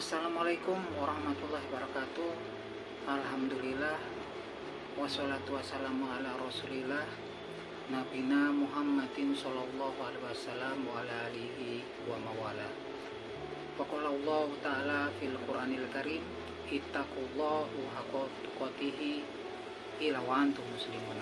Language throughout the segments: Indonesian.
Assalamualaikum warahmatullahi wabarakatuh. Alhamdulillah, wassalatu wassalamu ala rasulillah Nabina Muhammadin sallallahu alaihi wasallam wa ala alihi wa mawala. Faqalallahu ta'ala fil Qur'anil Karim, ittaqullahu haqqa tuqatihi ila wa antum muslimun.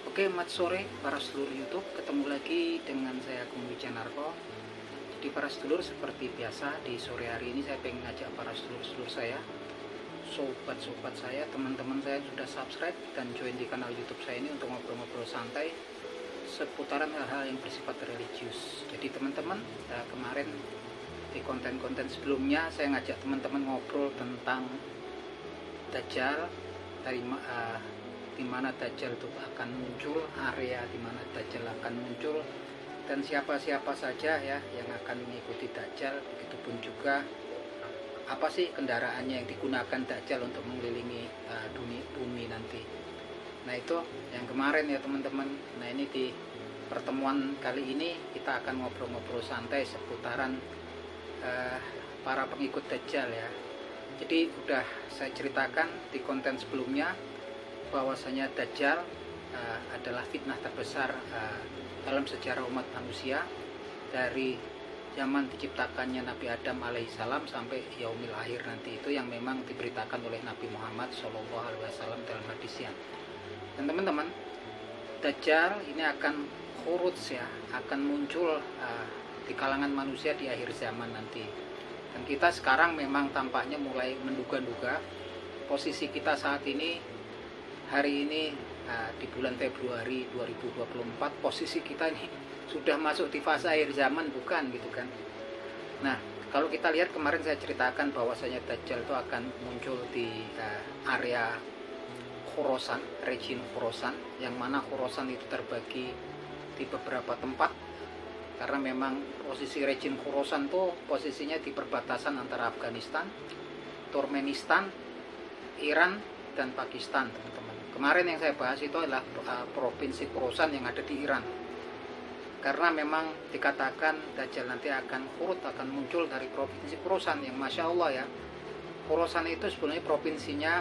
Oke, mat sore para sedulur YouTube, ketemu lagi dengan saya Agung Wijanarko. Jadi para sedulur, seperti biasa di sore hari ini saya pengen ngajak para sedulur-sedulur saya, sobat-sobat saya, teman-teman saya yang sudah subscribe dan join di kanal YouTube saya ini untuk ngobrol-ngobrol santai seputaran hal-hal yang bersifat religius. Jadi teman-teman, kemarin di konten-konten sebelumnya saya ngajak teman-teman ngobrol tentang Dajjal, dari di mana Dajjal itu akan muncul, area di mana Dajjal akan muncul, dan siapa-siapa saja ya yang akan mengikuti Dajjal. Begitupun juga apa sih kendaraannya yang digunakan Dajjal untuk mengelilingi dunia bumi nanti. Nah itu yang kemarin ya teman-teman. Nah ini di pertemuan kali ini kita akan ngobrol-ngobrol santai seputaran para pengikut Dajjal ya. Jadi udah saya ceritakan di konten sebelumnya bahwasanya Dajjal adalah fitnah terbesar dalam sejarah umat manusia dari zaman diciptakannya Nabi Adam alaihissalam sampai yaumil akhir nanti, itu yang memang diberitakan oleh Nabi Muhammad SAW dalam hadisnya. Dan teman-teman, Dajjal ini akan khuruj ya, akan muncul di kalangan manusia di akhir zaman nanti. Dan kita sekarang memang tampaknya mulai menduga-duga posisi kita saat ini, hari ini di bulan Februari 2024, posisi kita ini sudah masuk di fase akhir zaman, bukan gitu kan. Nah kalau kita lihat kemarin saya ceritakan bahwasanya Dajjal itu akan muncul di area Khurasan, region Khurasan, yang mana Khurasan itu terbagi di beberapa tempat, karena memang posisi region Khurasan itu posisinya di perbatasan antara Afghanistan, Turkmenistan, Iran, dan Pakistan teman-teman. Kemarin yang saya bahas itu adalah provinsi Khurasan yang ada di Iran, karena memang dikatakan Dajjal nanti akan muncul dari provinsi Khurasan, yang Masya Allah ya, Khurasan itu sebenarnya provinsinya,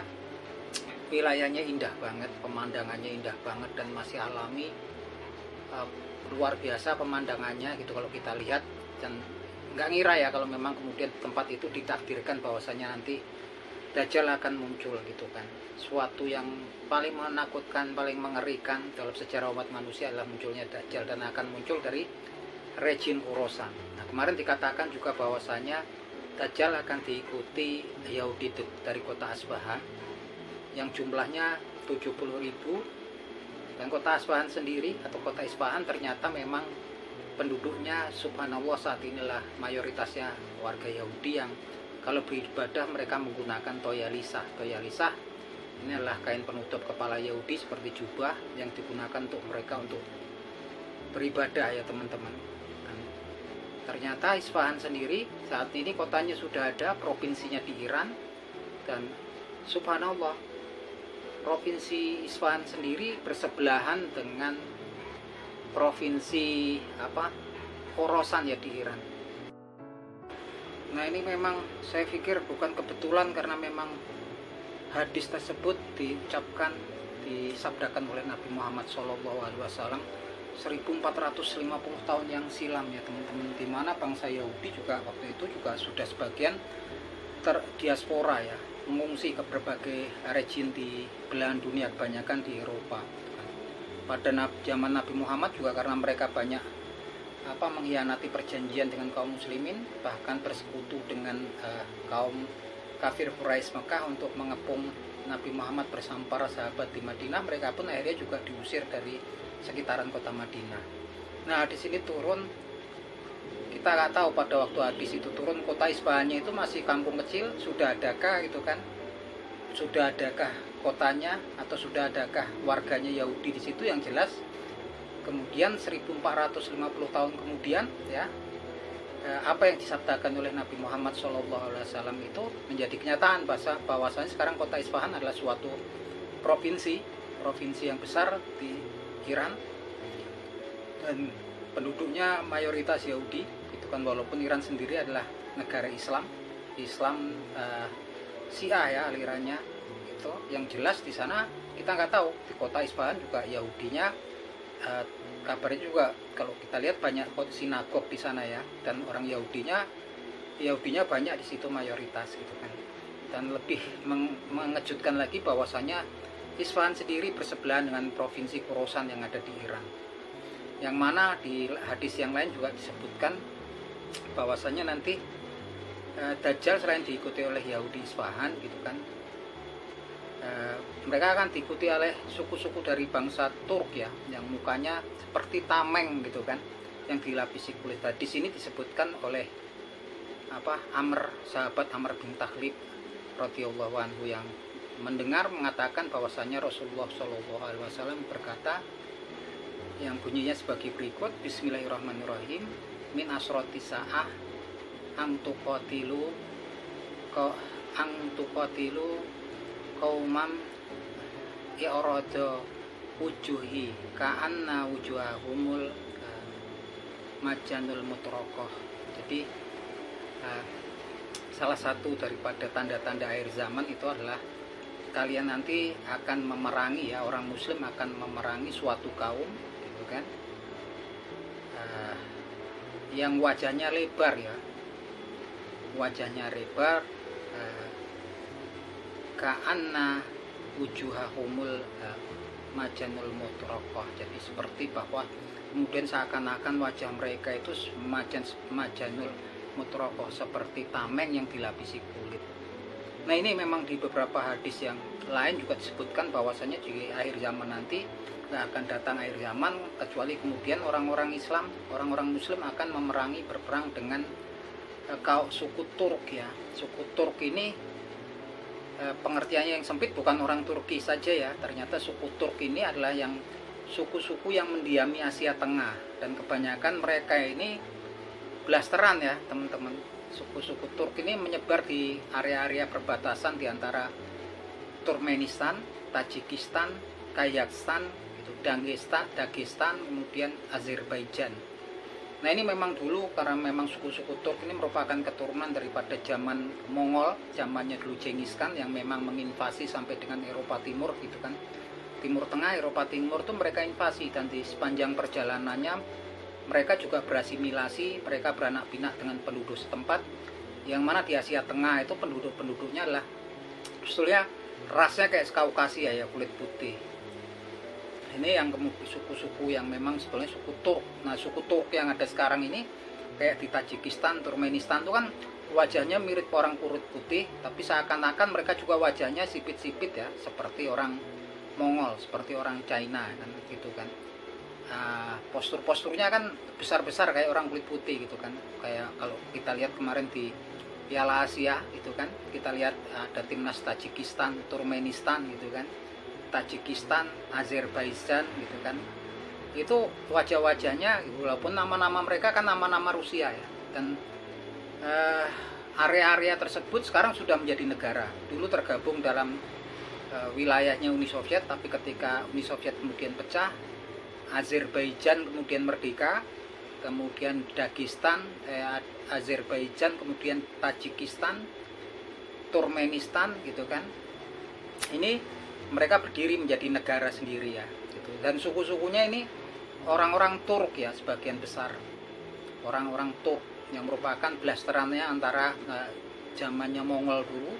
wilayahnya indah banget, pemandangannya indah banget dan masih alami, luar biasa pemandangannya gitu kalau kita lihat. Dan nggak ngira ya kalau memang kemudian tempat itu ditakdirkan bahwasanya nanti Dajjal akan muncul gitu kan. Suatu yang paling menakutkan, paling mengerikan dalam sejarah umat manusia adalah munculnya Dajjal, dan akan muncul dari region Khurasan. Nah kemarin dikatakan juga bahwasanya Dajjal akan diikuti Yahudi dari kota Asbahan yang jumlahnya 70.000, dan kota Asbahan sendiri atau kota Isfahan ternyata memang penduduknya subhanallah saat inilah mayoritasnya warga Yahudi yang kalau beribadah mereka menggunakan toyalisah. Toyalisah ini adalah kain penutup kepala Yahudi seperti jubah yang digunakan untuk mereka untuk beribadah ya teman-teman. Ternyata Isfahan sendiri saat ini kotanya sudah ada, provinsinya di Iran, dan subhanallah provinsi Isfahan sendiri bersebelahan dengan provinsi Khorasan ya di Iran. Nah ini memang saya pikir bukan kebetulan, karena memang hadis tersebut disabdakan oleh Nabi Muhammad SAW 1450 tahun yang silam ya teman-teman, di mana bangsa Yahudi juga waktu itu juga sudah sebagian terdiaspora ya, mengungsi ke berbagai region di belahan dunia, kebanyakan di Eropa. Pada zaman Nabi Muhammad juga karena mereka banyak mengkhianati perjanjian dengan kaum muslimin, bahkan bersekutu dengan kaum kafir Quraisy Mekah untuk mengepung Nabi Muhammad bersama para sahabat di Madinah. Mereka pun akhirnya juga diusir dari sekitaran kota Madinah. Nah di sini turun, kita nggak tahu pada waktu hadis itu turun kota Isfahannya itu masih kampung kecil, sudah adakah gitu kan, sudah adakah kotanya atau sudah adakah warganya Yahudi di situ. Yang jelas kemudian 1450 tahun kemudian ya, apa yang disabdakan oleh Nabi Muhammad SAW itu menjadi kenyataan, bahwasanya sekarang kota Isfahan adalah suatu provinsi yang besar di Iran, dan penduduknya mayoritas Yahudi gitu kan, walaupun Iran sendiri adalah negara Islam. Islam Syiah ya alirannya itu. Yang jelas di sana kita nggak tahu, di kota Isfahan juga Yahudinya kabarnya juga kalau kita lihat banyak sinagog di sana ya, dan orang Yahudinya banyak di situ mayoritas gitu kan. Dan lebih mengejutkan lagi bahwasanya Isfahan sendiri bersebelahan dengan provinsi Khorasan yang ada di Iran, yang mana di hadis yang lain juga disebutkan bahwasanya nanti Dajjal selain diikuti oleh Yahudi Isfahan gitu kan, mereka akan diikuti oleh suku-suku dari bangsa Turk ya, yang mukanya seperti tameng gitu kan, yang dilapisi kulit. Di sini disebutkan oleh sahabat Amr bin Taghlib radhiyallahu anhu yang mendengar mengatakan bahwasanya Rasulullah Shallallahu Alaihi Wasallam berkata yang bunyinya sebagai berikut: Bismillahirrahmanirrahim, min asroti sa'ah angtuqatilu qaumam i'rada wujuhi ka'anna wujuhahumul majanul mutraqah. Jadi salah satu daripada tanda-tanda akhir zaman itu adalah kalian nanti akan memerangi ya, orang muslim akan memerangi suatu kaum gitu kan, yang wajahnya lebar ya, ka'anna wujuhahumul majanul mutraqah. Jadi seperti bahwa kemudian seakan-akan wajah mereka itu majanul mutraqah, seperti tameng yang dilapisi kulit. Nah ini memang di beberapa hadis yang lain juga disebutkan bahwasanya di akhir zaman nanti nggak akan datang akhir zaman kecuali kemudian orang-orang Islam, orang-orang Muslim akan berperang dengan suku Turk ya. Suku Turk ini pengertiannya yang sempit, bukan orang Turki saja ya. Ternyata suku Turk ini adalah yang suku-suku yang mendiami Asia Tengah, dan kebanyakan mereka ini blasteran ya teman-teman. Suku-suku Turk ini menyebar di area-area perbatasan di antara Turkmenistan, Tajikistan, Kazakhstan, Dagestan, kemudian Azerbaijan. Nah ini memang dulu karena memang suku-suku Turk ini merupakan keturunan daripada zaman Mongol, zamannya dulu Genghis Khan yang memang menginvasi sampai dengan Eropa Timur gitu kan. Timur Tengah, Eropa Timur itu mereka invasi, dan di sepanjang perjalanannya mereka juga berasimilasi, mereka beranak pinak dengan penduduk setempat, yang mana di Asia Tengah itu penduduknya adalah sebetulnya rasnya kayak Kaukasia ya, kulit putih. Ini yang kemudian suku-suku yang memang sebetulnya suku Turk. Nah suku Turk yang ada sekarang ini kayak di Tajikistan, Turkmenistan itu kan wajahnya mirip orang kulit putih, tapi seakan-akan mereka juga wajahnya sipit-sipit ya, seperti orang Mongol, seperti orang China kan gitu kan. Postur-posturnya kan besar-besar kayak orang kulit putih gitu kan. Kayak kalau kita lihat kemarin di Piala Asia gitu kan, kita lihat ada timnas Tajikistan, Turkmenistan gitu kan, Tajikistan, Azerbaijan gitu kan. Itu wajah-wajahnya walaupun nama-nama mereka kan nama-nama Rusia ya, dan area-area tersebut sekarang sudah menjadi negara. Dulu tergabung dalam wilayahnya Uni Soviet, tapi ketika Uni Soviet kemudian pecah, Azerbaijan kemudian merdeka, kemudian Dagestan, Azerbaijan, kemudian Tajikistan, Turkmenistan gitu kan. Ini mereka berdiri menjadi negara sendiri ya gitu. Dan suku-sukunya ini orang-orang Turk ya, sebagian besar orang-orang Turk yang merupakan blasterannya antara zamannya Mongol dulu,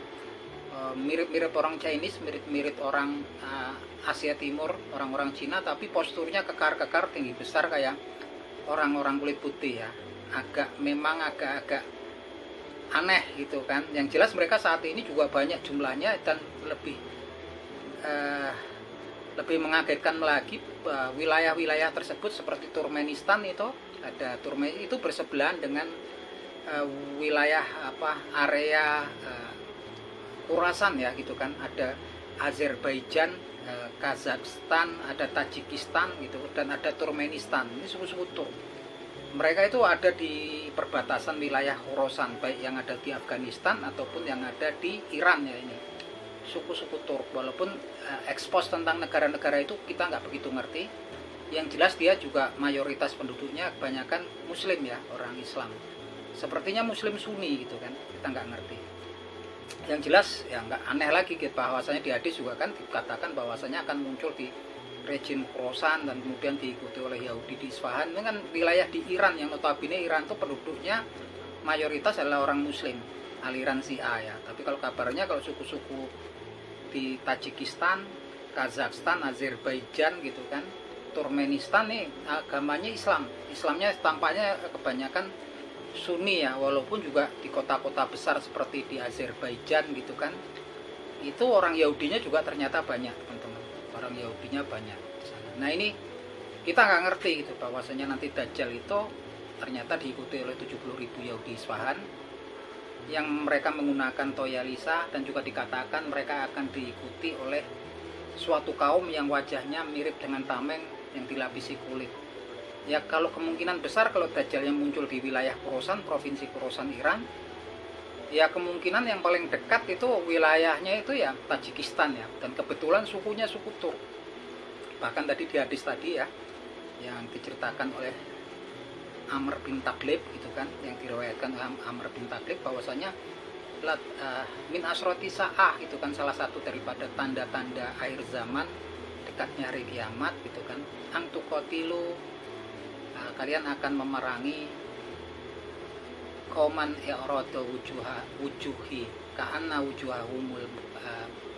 mirip-mirip orang Chinese, mirip-mirip orang Asia Timur, orang-orang Cina, tapi posturnya kekar-kekar, tinggi besar kayak orang-orang kulit putih ya. Memang agak-agak aneh gitu kan. Yang jelas mereka saat ini juga banyak jumlahnya, dan lebih mengagetkan lagi wilayah-wilayah tersebut seperti Turkmenistan itu bersebelahan dengan wilayah area Khorasan ya gitu kan. Ada Azerbaijan, Kazakhstan, ada Tajikistan gitu, dan ada Turkmenistan. Ini suku-suku Turk. Mereka itu ada di perbatasan wilayah Khorasan, baik yang ada di Afghanistan ataupun yang ada di Iran ya. Ini suku-suku Turk. Walaupun ekspos tentang negara-negara itu kita nggak begitu ngerti. Yang jelas dia juga mayoritas penduduknya kebanyakan Muslim ya, orang Islam. sepertinya Muslim Sunni gitu kan, kita nggak ngerti. Yang jelas ya nggak aneh lagi gitu, bahwasanya di hadis juga kan dikatakan bahwasanya akan muncul di rejim Khorasan dan kemudian diikuti oleh Yahudi di Isfahan. Ini kan wilayah di Iran yang notabene Iran itu penduduknya mayoritas adalah orang Muslim, aliran Syiah ya. Tapi kalau kabarnya kalau suku-suku di Tajikistan, Kazakhstan, Azerbaijan gitu kan, Turkmenistan nih agamanya Islam. Islamnya tampaknya kebanyakan Sunni ya, walaupun juga di kota-kota besar seperti di Azerbaijan gitu kan, itu orang Yahudinya juga ternyata banyak teman-teman, orang Yahudinya banyak. Nah ini kita nggak ngerti gitu bahwasanya nanti Dajjal itu ternyata diikuti oleh 70.000 Yahudi Isfahan yang mereka menggunakan toyalisa, dan juga dikatakan mereka akan diikuti oleh suatu kaum yang wajahnya mirip dengan tameng yang dilapisi kulit. Ya kalau kemungkinan besar kalau Dajjal yang muncul di wilayah Khorasan, provinsi Khorasan Iran, ya kemungkinan yang paling dekat itu wilayahnya itu ya Tajikistan ya, dan kebetulan sukunya suku Turk. Bahkan tadi di hadis tadi ya yang diceritakan oleh Amr bin Taglib gitu kan, yang diriwayatkan Amr bin Taglib bahwasanya min asroti sa'ah itu kan salah satu daripada tanda-tanda akhir zaman, dekatnya hari kiamat gitu kan, antukotilu kalian akan memerangi kauman i'rada wujuhi ka'anna wujuhahumul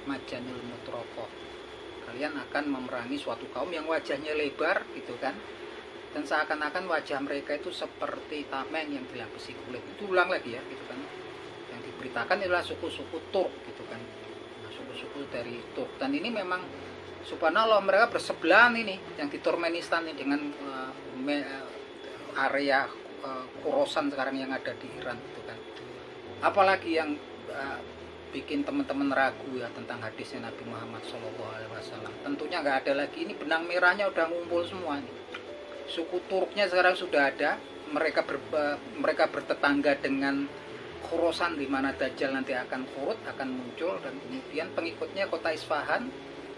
majanul mutraqah. Kalian akan memerangi suatu kaum yang wajahnya lebar gitu kan, dan seakan-akan wajah mereka itu seperti tameng yang dilapisi kulit. Itu ulang lagi ya gitu kan. Yang diberitakan adalah suku-suku Turk gitu kan. Nah, suku-suku dari Turk, dan ini memang subhanallah mereka bersebelahan ini yang di Turkmenistan ini dengan area Khorasan sekarang yang ada di Iran gitu kan. Apalagi yang bikin teman-teman ragu ya tentang hadisnya Nabi Muhammad SAW. Tentunya nggak ada lagi, ini benang merahnya udah ngumpul semua nih. Suku Turknya sekarang sudah ada, mereka bertetangga dengan Khorasan di mana Dajjal nanti akan khurut, akan muncul, dan kemudian pengikutnya kota Isfahan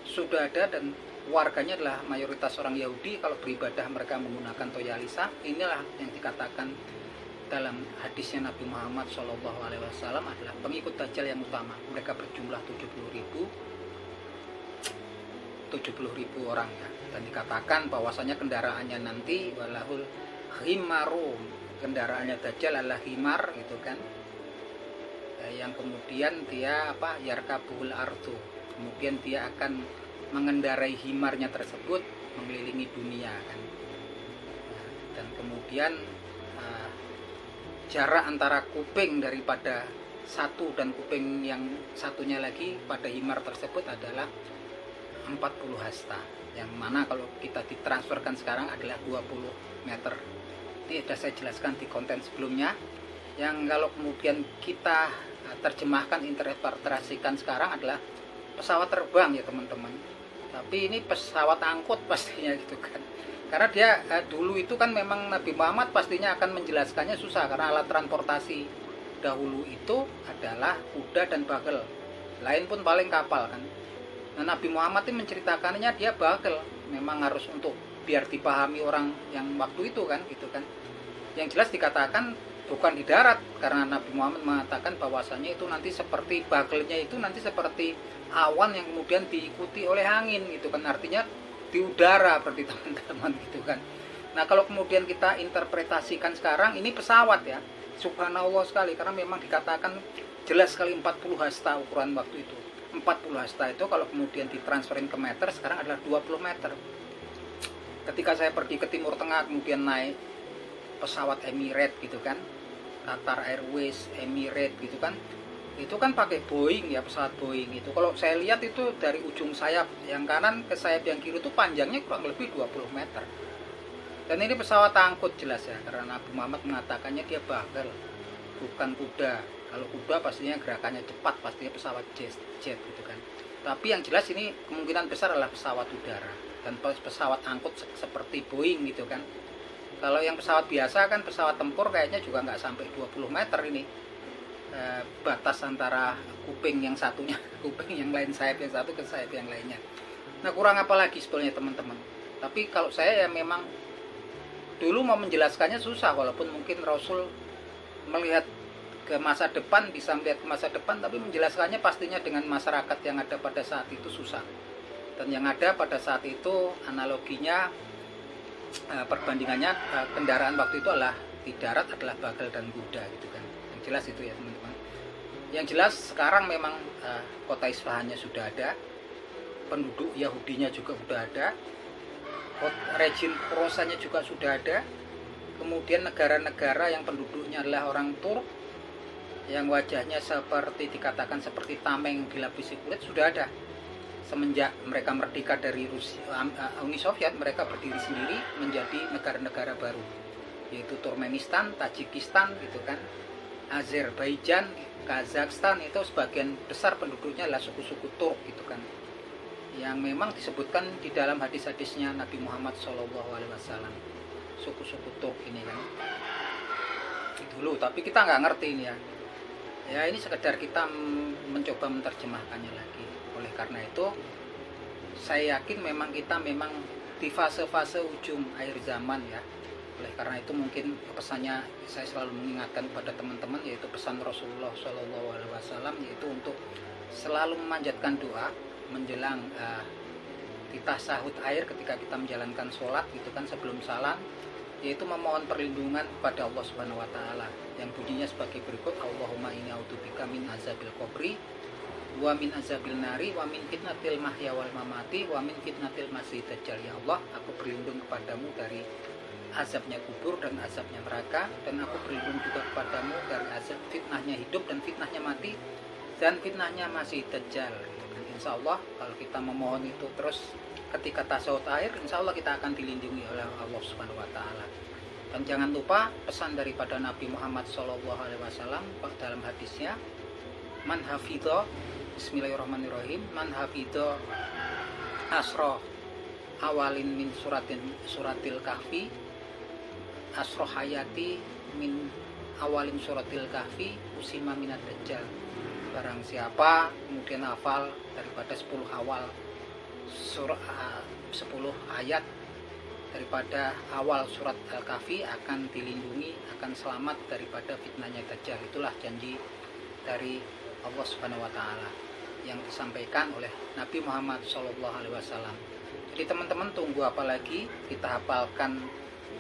sudah ada, dan warganya adalah mayoritas orang Yahudi. Kalau beribadah mereka menggunakan toyalisa. Inilah yang dikatakan dalam hadisnya Nabi Muhammad SAW adalah pengikut Dajjal yang utama. Mereka berjumlah 70.000 orang ya. Dan dikatakan bahwasanya kendaraannya nanti walahul himarum, kendaraannya Dajjal adalah himar gitu kan, yang kemudian dia yarkabul ardu, kemudian dia akan mengendarai himarnya tersebut mengelilingi dunia kan. Dan kemudian jarak antara kuping daripada satu dan kuping yang satunya lagi pada himar tersebut adalah 40 hasta, yang mana kalau kita ditransferkan sekarang adalah 20 meter. Ini sudah saya jelaskan di konten sebelumnya, yang kalau kemudian kita terjemahkan, interpretasikan sekarang adalah pesawat terbang ya teman-teman. Tapi ini pesawat angkut pastinya gitu kan, karena dia dulu itu kan memang Nabi Muhammad pastinya akan menjelaskannya susah, karena alat transportasi dahulu itu adalah kuda dan bagel, lain pun paling kapal kan. Nah Nabi Muhammad itu menceritakannya dia bagel, memang harus untuk biar dipahami orang yang waktu itu kan gitu kan. Yang jelas dikatakan bukan di darat, karena Nabi Muhammad mengatakan bahwasanya itu nanti seperti bagelnya itu nanti seperti awan yang kemudian diikuti oleh angin gitu kan, artinya di udara berarti teman-teman gitu kan. Nah kalau kemudian kita interpretasikan sekarang, ini pesawat ya, subhanallah sekali, karena memang dikatakan jelas sekali 40 hasta ukuran waktu itu. 40 hasta itu kalau kemudian ditransferin ke meter sekarang adalah 20 meter. Ketika saya pergi ke Timur Tengah kemudian naik pesawat Emirates gitu kan, Qatar Airways, Emirates gitu kan, itu kan pakai Boeing ya, pesawat Boeing itu. Kalau saya lihat itu dari ujung sayap yang kanan ke sayap yang kiri itu panjangnya kurang lebih 20 meter. Dan ini pesawat angkut jelas ya, karena Nabi Muhammad mengatakannya dia bagel, bukan kuda. Kalau kuda pastinya gerakannya cepat, pastinya pesawat jet gitu kan. Tapi yang jelas ini kemungkinan besar adalah pesawat udara, dan pesawat angkut seperti Boeing gitu kan. Kalau yang pesawat biasa kan, pesawat tempur kayaknya juga nggak sampai 20 meter ini batas antara kuping yang satunya, kuping yang lain, sayap yang satu ke sayap yang lainnya. Nah kurang apa lagi sebenarnya teman-teman. Tapi kalau saya ya memang dulu mau menjelaskannya susah, walaupun mungkin Rasul melihat ke masa depan, bisa melihat ke masa depan, tapi menjelaskannya pastinya dengan masyarakat yang ada pada saat itu susah. Dan yang ada pada saat itu analoginya, perbandingannya, kendaraan waktu itu adalah di darat adalah bagal dan kuda gitu kan. Yang jelas itu ya teman-teman. Yang jelas sekarang memang kota Isfahannya sudah ada, penduduk Yahudinya juga sudah ada, rejim Khorasanya juga sudah ada, kemudian negara-negara yang penduduknya adalah orang Turk yang wajahnya seperti dikatakan seperti tameng dilapisi kulit sudah ada. Semenjak mereka merdeka dari Uni Soviet, mereka berdiri sendiri menjadi negara-negara baru, yaitu Turkmenistan, Tajikistan gitu kan, Azerbaijan, Kazakhstan. Itu sebagian besar penduduknya adalah suku-suku Turk gitu kan, yang memang disebutkan di dalam hadis-hadisnya Nabi Muhammad SAW, suku-suku Turk ini kan dulu. Tapi kita nggak ngerti ini ya ini sekedar kita mencoba menerjemahkannya lagi. Oleh karena itu saya yakin memang kita memang di fase-fase ujung akhir zaman ya. Oleh karena itu mungkin pesannya saya selalu mengingatkan kepada teman-teman, yaitu pesan Rasulullah SAW, yaitu untuk selalu memanjatkan doa menjelang kita sahut air, ketika kita menjalankan sholat gitu kan, sebelum salam, yaitu memohon perlindungan kepada Allah Subhanahu wa taala yang bunyinya sebagai berikut: Allahumma inni a'udzubika min azabil qabri wa min azabil nari wa min fitnatil mahya wal mamati wa min fitnatil masih dajjal. Ya Allah, aku berlindung kepadamu dari azabnya kubur dan azabnya neraka, dan aku berlindung juga kepadamu dari azab fitnahnya hidup dan fitnahnya mati dan fitnahnya masih dajjal. Insya Allah kalau kita memohon itu terus ketika tasawuf akhir, insya Allah kita akan dilindungi oleh Allah Subhanahu wa taala. Dan jangan lupa pesan daripada Nabi Muhammad SAW dalam hadisnya, man hafidho, bismillahirrahmanirrahim, man hafidho asroh awalin min suratil kahfi, asroh hayati min awalin suratil kahfi, usima minad dajjal. Barang siapa kemudian hafal daripada 10 awal surah 10 ayat daripada awal surat Al-Kahfi, akan dilindungi, akan selamat daripada fitnahnya Dajjal. Itulah janji dari Allah Subhanahu wa taala yang disampaikan oleh Nabi Muhammad SAW. Jadi teman-teman tunggu apa lagi? Kita hafalkan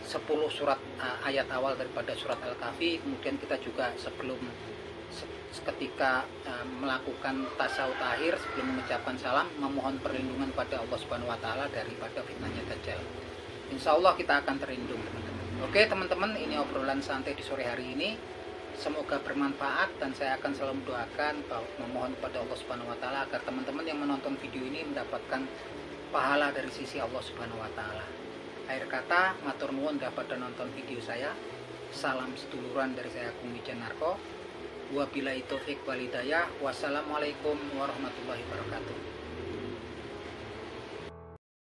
10 surat ayat awal daripada surat Al-Kahfi. Kemudian kita juga sebelum ketika melakukan tasawuf akhir, sebelum mengucapkan salam, memohon perlindungan pada Allah Subhanahu wa taala daripada fitnahnya Dajjal. Insya Allah kita akan terlindung teman-teman. Oke teman-teman, ini obrolan santai di sore hari ini. Semoga bermanfaat, dan saya akan selalu mendoakan bahwa memohon kepada Allah Subhanahu wa taala agar teman-teman yang menonton video ini mendapatkan pahala dari sisi Allah Subhanahu wa taala. Akhir kata, matur nuwun dapat nonton video saya. Salam seduluran dari saya, Agung Wijanarko. Wabillahi taufiq wal hidayah. Wassalamualaikum warahmatullahi wabarakatuh.